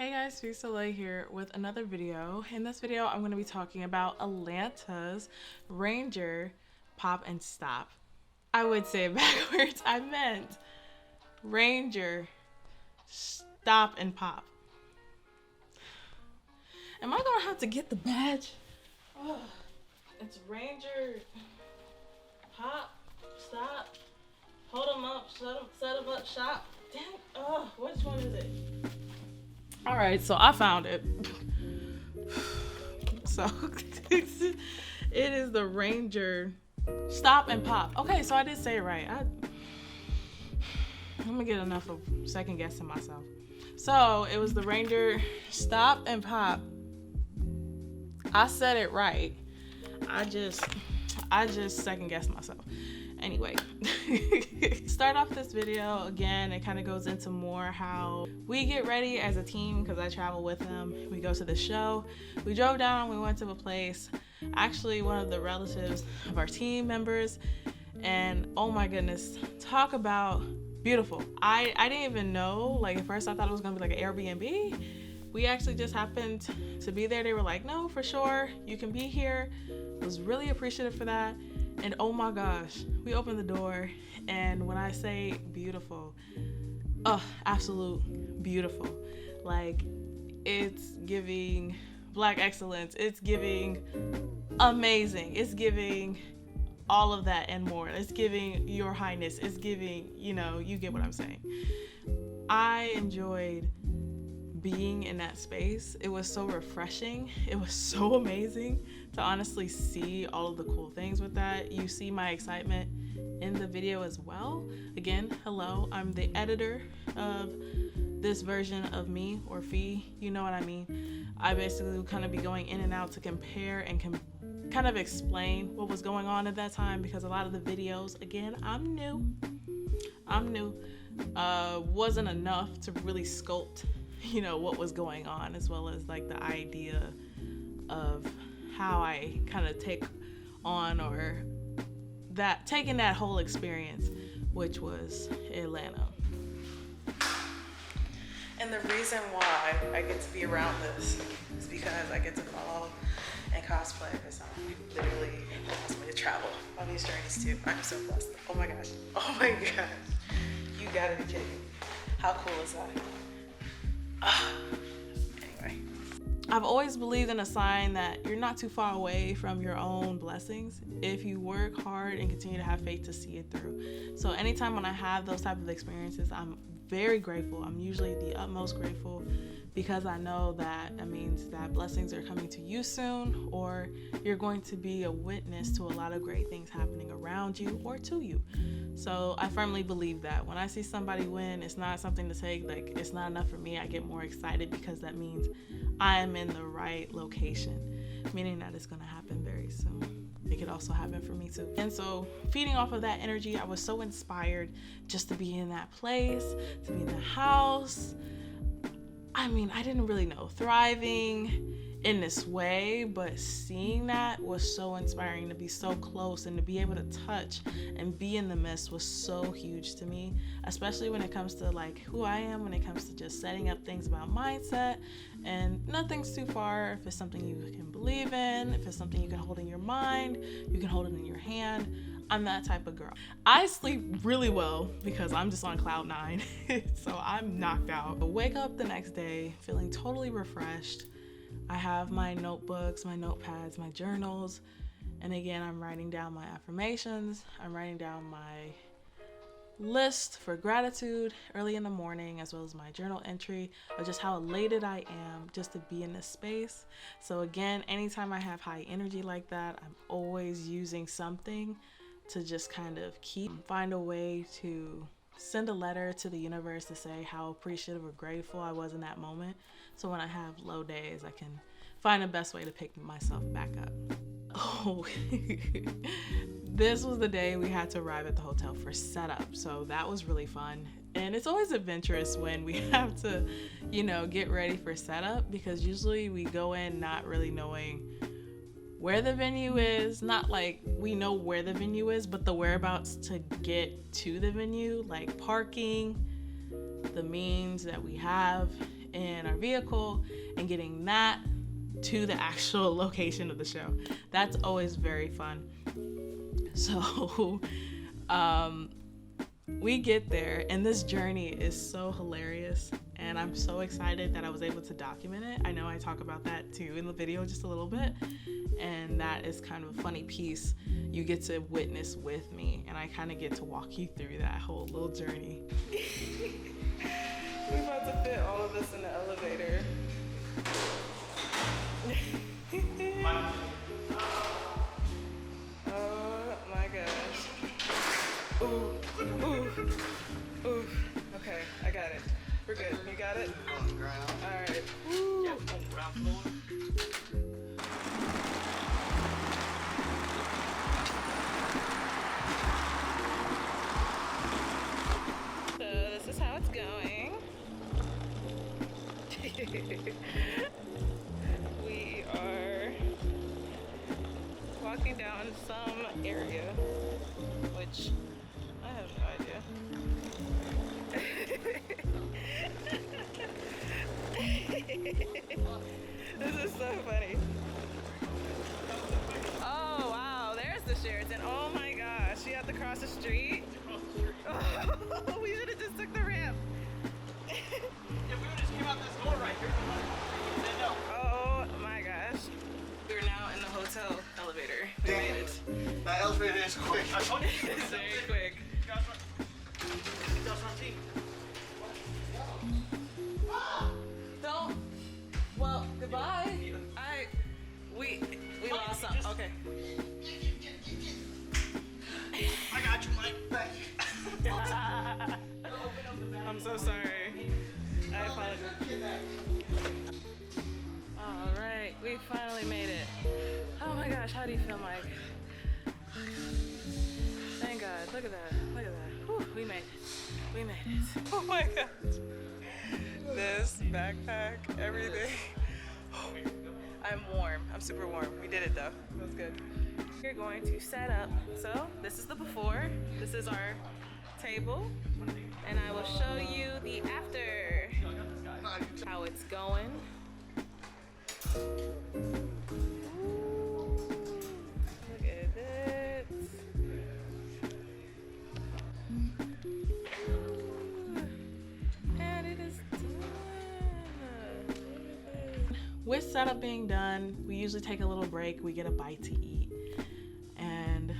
Hey guys, Freestyle here with another video. In this video, I'm going to be talking about Atlanta's Ranger Pop and Stop. I would say it backwards. I meant Ranger Stop and Pop. Am I going to have to get the badge? Oh, it's Ranger Pop, Stop, hold them up, set them up, shop. Damn, oh, which one is it? All right, so I found it. So it is the Ranger Stop and Pop. Okay, so I did say it right. I'm gonna get enough of second guessing myself. So it was the Ranger Stop and Pop. I said it right. I just second guessed myself. Anyway, start off this video again. It kind of goes into more how we get ready as a team because I travel with them. We go to the show. We drove down. We went to a place. Actually, one of the relatives of our team members, and oh my goodness, talk about beautiful. I didn't even know. Like at first, I thought it was gonna be like an Airbnb. We actually just happened to be there. They were like, "No, for sure, you can be here." Was really appreciative for that. And oh my gosh, we opened the door, and when I say beautiful, absolute beautiful. Like, it's giving Black excellence, it's giving amazing, it's giving all of that and more. It's giving Your Highness, it's giving, you get what I'm saying. I enjoyed being in that space. It was so refreshing. It was so amazing to honestly see all of the cool things with that. You see my excitement in the video as well. Again, hello, I'm the editor of this version of me, or Fee, you know what I mean. I basically would kind of be going in and out to compare and kind of explain what was going on at that time, because a lot of the videos, again, I'm new, wasn't enough to really sculpt what was going on, as well as like the idea of how I kind of take on, or taking that whole experience, which was Atlanta. And the reason why I get to be around this is because I get to follow and cosplay, because literally allows me to travel on these journeys too. I'm so blessed. Oh my gosh, you gotta be kidding me. How cool is that? Anyway, I've always believed in a sign that you're not too far away from your own blessings if you work hard and continue to have faith to see it through. So anytime when I have those type of experiences, I'm very grateful. I'm usually the utmost grateful, because I know that it means that blessings are coming to you soon, or you're going to be a witness to a lot of great things happening around you or to you. So I firmly believe that when I see somebody win, it's not something to say like it's not enough for me. I get more excited because that means I am in the right location, meaning that it's going to happen very soon. It could also happen for me too. And so feeding off of that energy, I was so inspired just to be in that place, to be in the house. I mean, I didn't really know thriving in this way, but seeing that was so inspiring, to be so close and to be able to touch and be in the midst was so huge to me, especially when it comes to like who I am, when it comes to just setting up things about mindset. And nothing's too far if it's something you can believe in, if it's something you can hold in your mind, you can hold it in your hand. I'm that type of girl. I sleep really well because I'm just on cloud 9. So I'm knocked out. I wake up the next day feeling totally refreshed. I have my notebooks, my notepads, my journals. And again, I'm writing down my affirmations. I'm writing down my list for gratitude early in the morning, as well as my journal entry of just how elated I am just to be in this space. So again, anytime I have high energy like that, I'm always using something to just kind of find a way to send a letter to the universe to say how appreciative or grateful I was in that moment. So when I have low days, I can find the best way to pick myself back up. Oh, this was the day we had to arrive at the hotel for setup. So that was really fun. And it's always adventurous when we have to, get ready for setup, because usually we go in not really knowing where the venue is. Not like we know where the venue is, but the whereabouts to get to the venue, like parking, the means that we have in our vehicle and getting that to the actual location of the show. That's always very fun. So we get there, and this journey is so hilarious, and I'm so excited that I was able to document it. I know I talk about that too in the video just a little bit, and that is kind of a funny piece you get to witness with me, and I kind of get to walk you through that whole little journey. We're about to fit all of this in the elevator. Oh my gosh. Ooh, ooh, ooh. Okay, I got it. We're good. You got it? On the ground. All right. Yeah, on the ground floor. So this is how it's going. We are walking down some area, which I have no idea. This is so funny. Oh wow, there's the Sheraton. Oh my gosh, you have to cross the street. Oh, we should have just took the ramp. Yeah, we would just came out this door right here. Oh my gosh. We're now in the hotel elevator. We made it. That elevator is quick. I told you. It's very quick. Don't. Well, goodbye. We lost some. Okay. I got you, Mike. Back. I'm so sorry. I apologize. All right, we finally made it. Oh my gosh, how do you feel, Mike? Thank God. Look at that. Look at that. Whew, we made it. We made it. Oh my gosh. This backpack, everything. I'm warm. I'm super warm. We did it though. It was good. We're going to set up. So this is the before. This is our table. And I will show you the after. How it's going. Look at this. And it is done. With setup being done, we usually take a little break. We get a bite to eat. And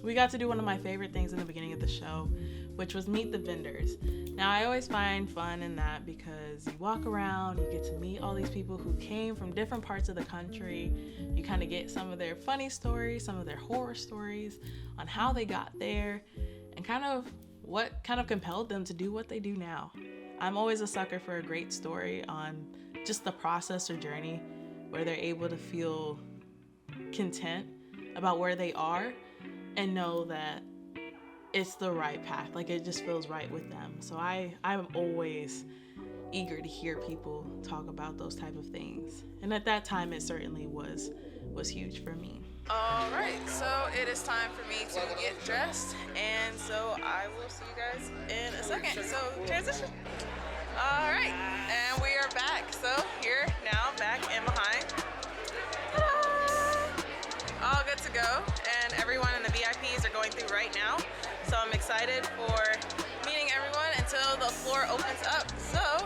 we got to do one of my favorite things in the beginning of the show, which was meet the vendors. Now, I always find fun in that because you walk around, you get to meet all these people who came from different parts of the country. You kind of get some of their funny stories, some of their horror stories on how they got there, and kind of what kind of compelled them to do what they do now. I'm always a sucker for a great story on just the process or journey where they're able to feel content about where they are and know that it's the right path. Like, it just feels right with them. So I'm always eager to hear people talk about those type of things. And at that time, it certainly was huge for me. All right, so it is time for me to get dressed. And so I will see you guys in a second. So transition. All right, and we are back. So here now, back and behind. Ta-da! All good to go. And everyone in the VIPs are going through right now. So I'm excited for meeting everyone until the floor opens up. So,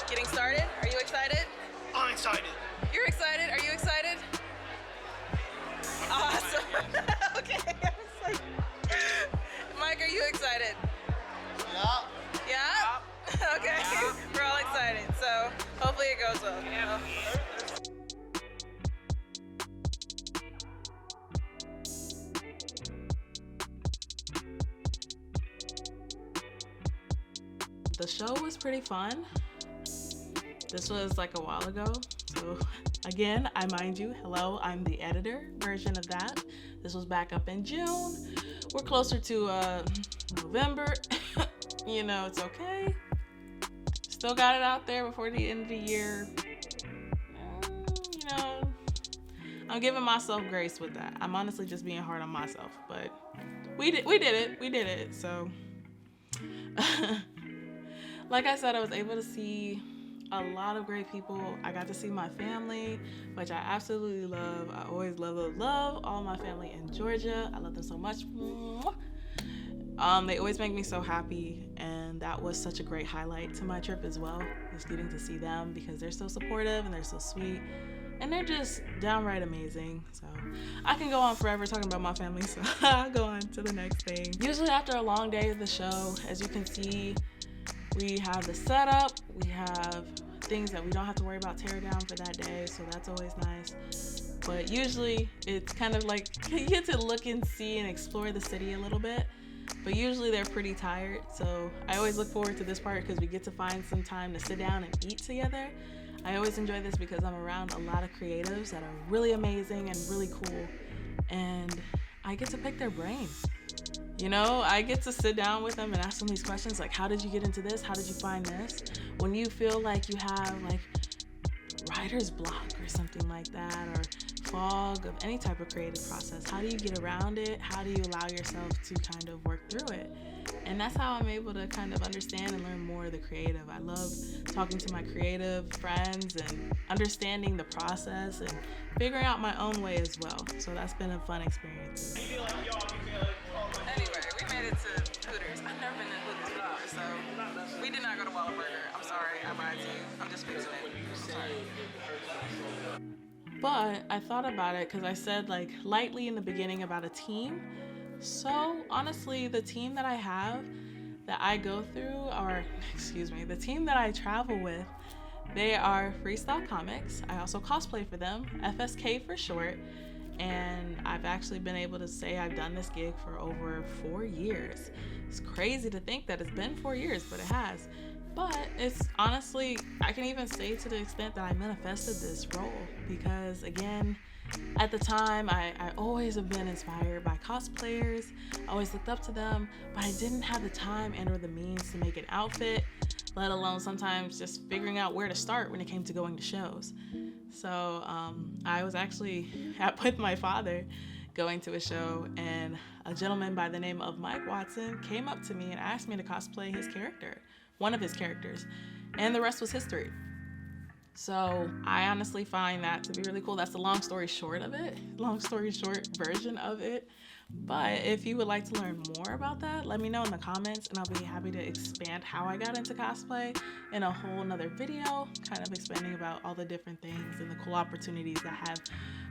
getting started. Are you excited? I'm excited. You're excited? Are you excited? Awesome. Okay. I was like, Mike, are you excited? Yeah. Yeah? Okay. Yeah. We're all excited. So, hopefully it goes well. Yeah. The show was pretty fun. This was like a while ago. So again, I mind you, hello, I'm the editor version of that. This was back up in June. We're closer to November. You know, it's okay. Still got it out there before the end of the year. You know, I'm giving myself grace with that. I'm honestly just being hard on myself, but we did it. So like I said, I was able to see a lot of great people. I got to see my family, which I absolutely love. I always love all my family in Georgia. I love them so much. They always make me so happy, and that was such a great highlight to my trip as well, just getting to see them because they're so supportive and they're so sweet. And they're just downright amazing. So I can go on forever talking about my family, so I'll go on to the next thing. Usually after a long day of the show, as you can see, we have the setup, we have things that we don't have to worry about tear down for that day, so that's always nice. But usually it's kind of like you get to look and see and explore the city a little bit. But usually they're pretty tired, so I always look forward to this part because we get to find some time to sit down and eat together. I always enjoy this because I'm around a lot of creatives that are really amazing and really cool, and I get to pick their brain. You know, I get to sit down with them and ask them these questions like, how did you get into this? How did you find this? When you feel like you have like writer's block or something like that, or fog of any type of creative process, how do you get around it? How do you allow yourself to kind of work through it? And that's how I'm able to kind of understand and learn more of the creative. I love talking to my creative friends and understanding the process and figuring out my own way as well. So that's been a fun experience. Anyway, we made it to Hooters. I've never been to Hooters before, so we did not go to Whataburger. I'm sorry, I lied to you. I'm just fixing it. I'm sorry. But I thought about it because I said like lightly in the beginning about a team. So honestly, the team that I have that I go through, or the team that I travel with, they are Freestyle Komics. I also cosplay for them, FSK for short. And I've actually been able to say I've done this gig for over 4 years. It's crazy to think that it's been 4 years, but it has. But it's honestly, I can even say to the extent that I manifested this role because again, at the time, I always have been inspired by cosplayers. I always looked up to them, but I didn't have the time and or the means to make an outfit, let alone sometimes just figuring out where to start when it came to going to shows. So I was actually with my father going to a show, and a gentleman by the name of Mike Watson came up to me and asked me to cosplay his character, one of his characters, and the rest was history. So I honestly find that to be really cool. That's the long story short version of it. But if you would like to learn more about that, let me know in the comments and I'll be happy to expand how I got into cosplay in a whole nother video, kind of expanding about all the different things and the cool opportunities that have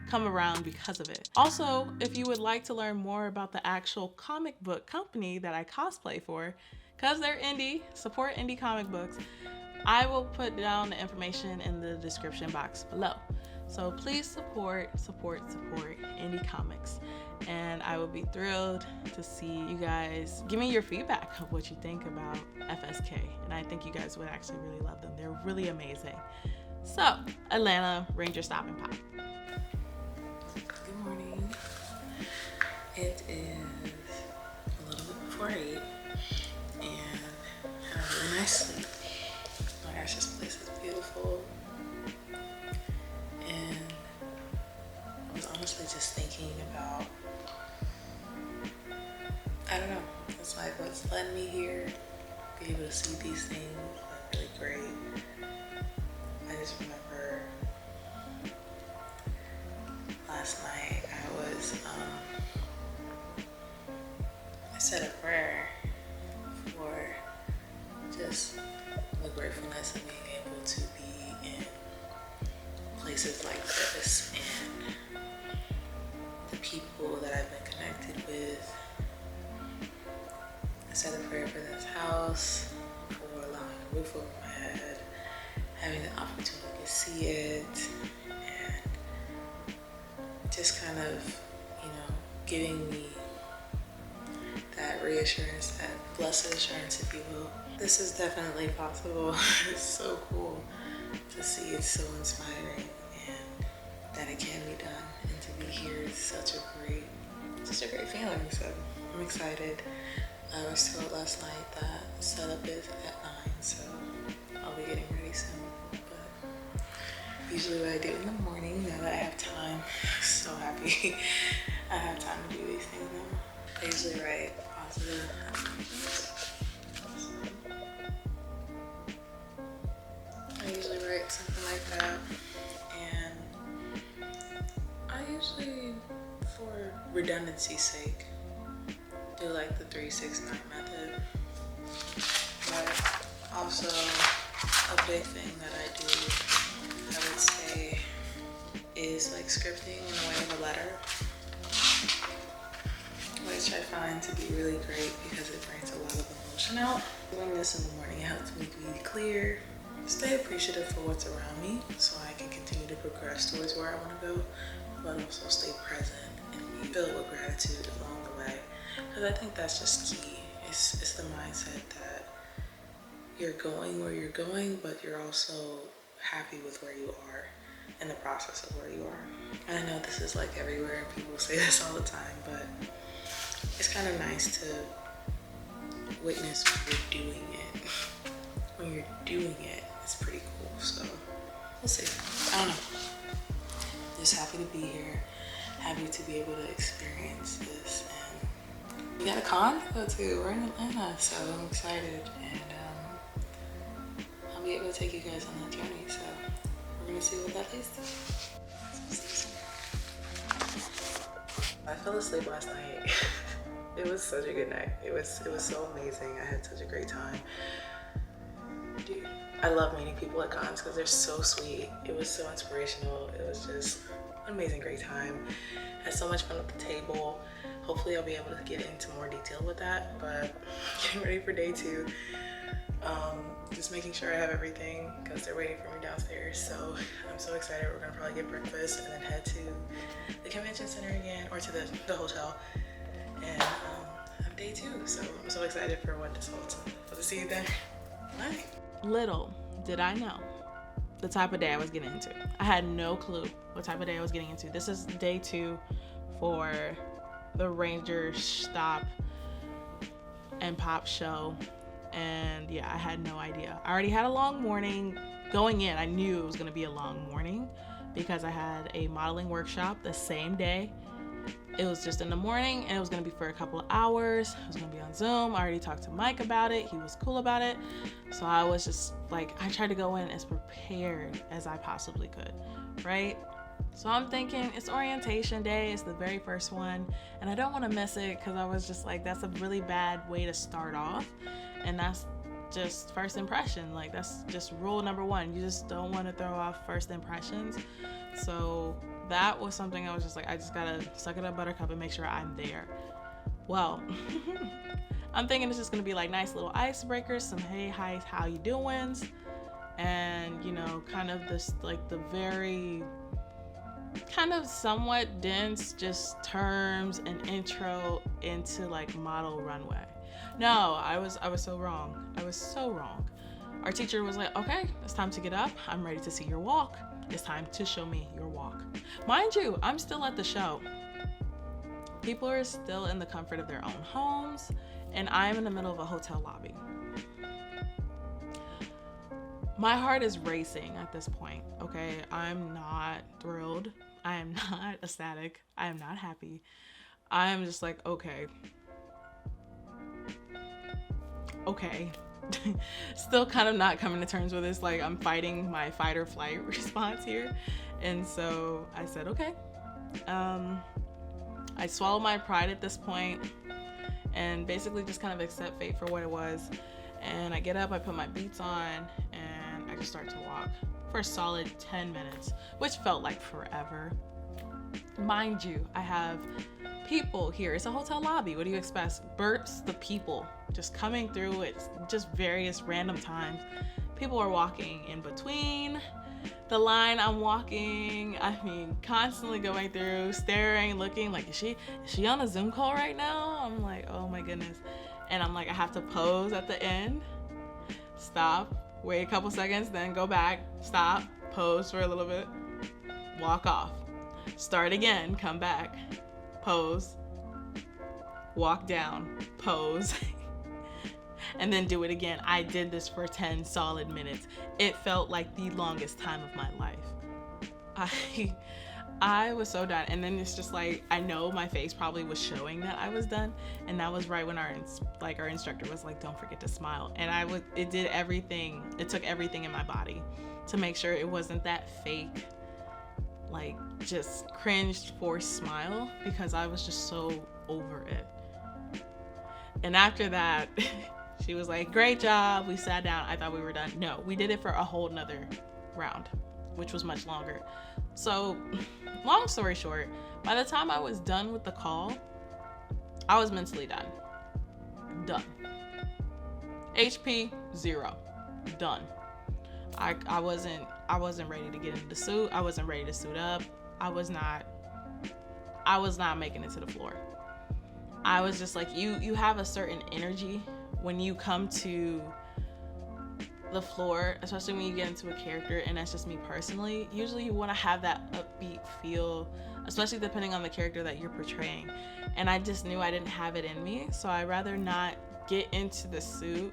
come around because of it. Also, if you would like to learn more about the actual comic book company that I cosplay for, because they're indie, support indie comic books, I will put down the information in the description box below. So please support indie comics. And I would be thrilled to see you guys give me your feedback of what you think about FSK. And I think you guys would actually really love them. They're really amazing. So, Atlanta Ranger Stop and Pop. Good morning. It is a little bit before 8 and I had a really nice sleep. My gosh, this place is beautiful. And I was honestly just thinking about, I don't know, it's like what's led me here, be able to see these things, like really great. I just remember last night I said a prayer for just the gratefulness of being able to be in places like this and the people that I've been connected with. I said a prayer for this house, for allowing a roof over my head, having the opportunity to see it, and just kind of, giving me that reassurance, that blessed assurance, if you will. This is definitely possible. It's so cool to see. It's so inspiring, and that it can be done, and to be here is such a great feeling. So I'm excited. I was told last night that the setup is at 9, so I'll be getting ready soon. But usually what I do in the morning, now that I have time, I'm so happy I have time to do these things now. I usually write positive affirmations. I usually like that. And I usually, for redundancy's sake, do like the 3-6-9 method. But also a big thing that I do, I would say, is like scripting in the way of a letter, which I find to be really great because it brings a lot of emotion out. Doing this in the morning, it helps me be clear, stay appreciative for what's around me so I can continue to progress towards where I want to go, but also stay present and be filled with gratitude along the way. Because I think that's just key. It's the mindset that you're going where you're going, but you're also happy with where you are in the process of where you are. And I know this is like everywhere and people say this all the time, but it's kind of nice to witness when you're doing it. When you're doing it, it's pretty cool. So we'll see. I don't know. Just happy to be here. Happy to be able to experience this. And we got a con to go to. We're in Atlanta, so I'm excited. And I'll be able to take you guys on that journey. So we're gonna see what that leads to. I fell asleep last night. It was such a good night. It was so amazing. I had such a great time. Dude, I love meeting people at cons because they're so sweet. It was so inspirational. It was just an amazing, great time. Had so much fun at the table. Hopefully I'll be able to get into more detail with that, but getting ready for day 2. Just making sure I have everything because they're waiting for me downstairs. So I'm so excited. We're gonna probably get breakfast and then head to the convention center again, or to the hotel. And I'm day 2, so I'm so excited for what this holds. So to see you then. Bye. Little did I know the type of day I was getting into. I had no clue what type of day I was getting into. This is day 2 for the Ranger Stop and Pop show. And yeah, I had no idea. I already had a long morning. Going in, I knew it was gonna be a long morning because I had a modeling workshop the same day. It was just in the morning and it was gonna be for a couple of hours. It was gonna be on Zoom. I already talked to Mike about it. He was cool about it. So I was just like, I tried to go in as prepared as I possibly could, right? So I'm thinking it's orientation day. It's the very first one and I don't wanna miss it because I was just like, that's a really bad way to start off. And that's just first impression. Like that's just rule number 1. You just don't wanna throw off first impressions. So that was something I was just like, I just gotta suck it up, buttercup, and make sure I'm there. Well, I'm thinking it's just gonna be like nice little icebreakers, some hey, hi, how you doings, and you know, kind of this like the very kind of somewhat dense just terms and intro into like model runway. No, I was so wrong. I was so wrong. Our teacher was like, okay, it's time to get up. I'm ready to see your walk. It's time to show me your walk. Mind you, I'm still at the show. People are still in the comfort of their own homes, and I'm in the middle of a hotel lobby. My heart is racing at this point, okay? I'm not thrilled. I am not ecstatic. I am not happy. I am just like, okay. Still kind of not coming to terms with this. Like I'm fighting my fight or flight response here. And so I said, okay. I swallowed my pride at this point and basically just kind of accept fate for what it was. And I get up, I put my beats on, and I just start to walk for a solid 10 minutes, which felt like forever. Mind you, I have people here. It's a hotel lobby. What do you expect? Bursts the people just coming through at just various random times. People are walking in between the line I'm walking. I mean, constantly going through, staring, looking like, is she on a Zoom call right now? I'm like, oh my goodness. And I'm like, I have to pose at the end, stop, wait a couple seconds, then go back, stop, pose for a little bit, walk off, start again, come back, pose, walk down, pose, and then do it again. I did this for 10 solid minutes. It felt like the longest time of my life. I was so done. And then it's just like, I know my face probably was showing that I was done. And that was right when our instructor was like, don't forget to smile. And it did everything. It took everything in my body to make sure it wasn't that fake, like just cringed forced smile, because I was just so over it. And after that, she was like, great job. We sat down. I thought we were done. No, we did it for a whole nother round, which was much longer. So long story short, by the time I was done with the call, I was mentally done. Done. HP 0. Done. I wasn't ready to get into the suit. I wasn't ready to suit up. I was not making it to the floor. I was just like, you have a certain energy when you come to the floor, especially when you get into a character, and that's just me personally. Usually you want to have that upbeat feel, especially depending on the character that you're portraying. And I just knew I didn't have it in me, so I'd rather not get into the suit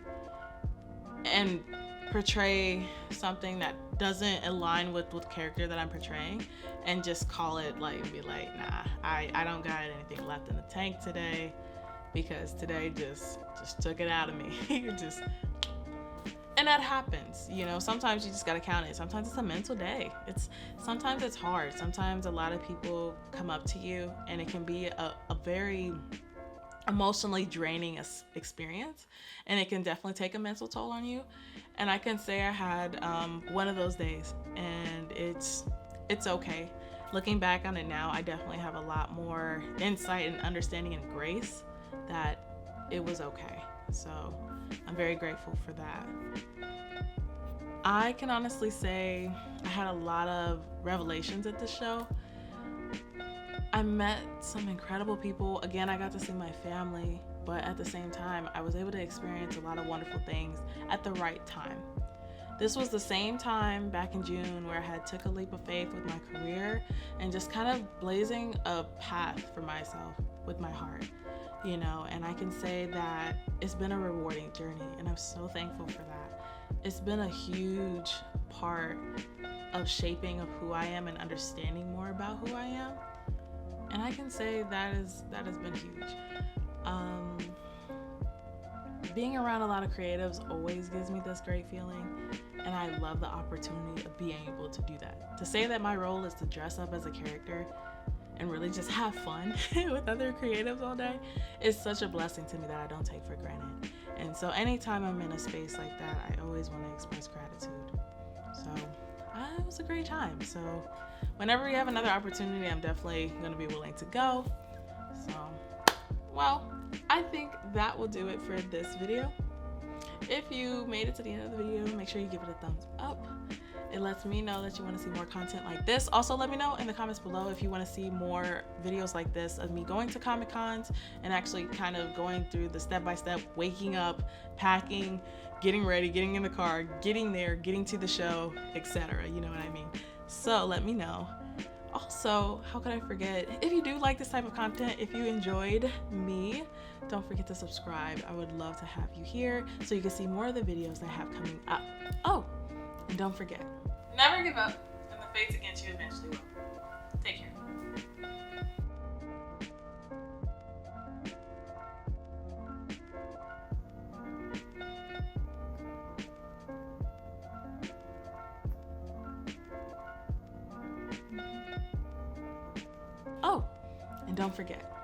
and portray something that doesn't align with the character that I'm portraying, and just call it like, be like, nah, I don't got anything left in the tank today, because today just took it out of me. And that happens, you know. Sometimes you just gotta count it. Sometimes it's a mental day. Sometimes it's hard. Sometimes a lot of people come up to you, and it can be a very emotionally draining experience, and it can definitely take a mental toll on you. And I can say I had one of those days, and it's okay. Looking back on it now, I definitely have a lot more insight and understanding and grace that it was okay. So I'm very grateful for that. I can honestly say I had a lot of revelations at this show. I met some incredible people. Again, I got to see my family, but at the same time, I was able to experience a lot of wonderful things at the right time. This was the same time back in June where I had took a leap of faith with my career and just kind of blazing a path for myself with my heart, you know. And I can say that it's been a rewarding journey, and I'm so thankful for that. It's been a huge part of shaping of who I am and understanding more about who I am. And I can say that has been huge. Being around a lot of creatives always gives me this great feeling, and I love the opportunity of being able to do that. To say that my role is to dress up as a character and really just have fun with other creatives all day is such a blessing to me that I don't take for granted. And so anytime I'm in a space like that, I always want to express gratitude. So it was a great time. So whenever we have another opportunity, I'm definitely going to be willing to go. So, well, I think that will do it for this video. If you made it to the end of the video, make sure you give it a thumbs up. It lets me know that you want to see more content like this. Also, let me know in the comments below if you want to see more videos like this of me going to Comic Cons and actually kind of going through the step-by-step, waking up, packing, getting ready, getting in the car, getting there, getting to the show, etc. You know what I mean? So let me know. Also, how could I forget, if you do like this type of content, if you enjoyed me, don't forget to subscribe. I would love to have you here so you can see more of the videos I have coming up. Oh, and don't forget, never give up, and the fates against you eventually will. Take care. Oh, and don't forget,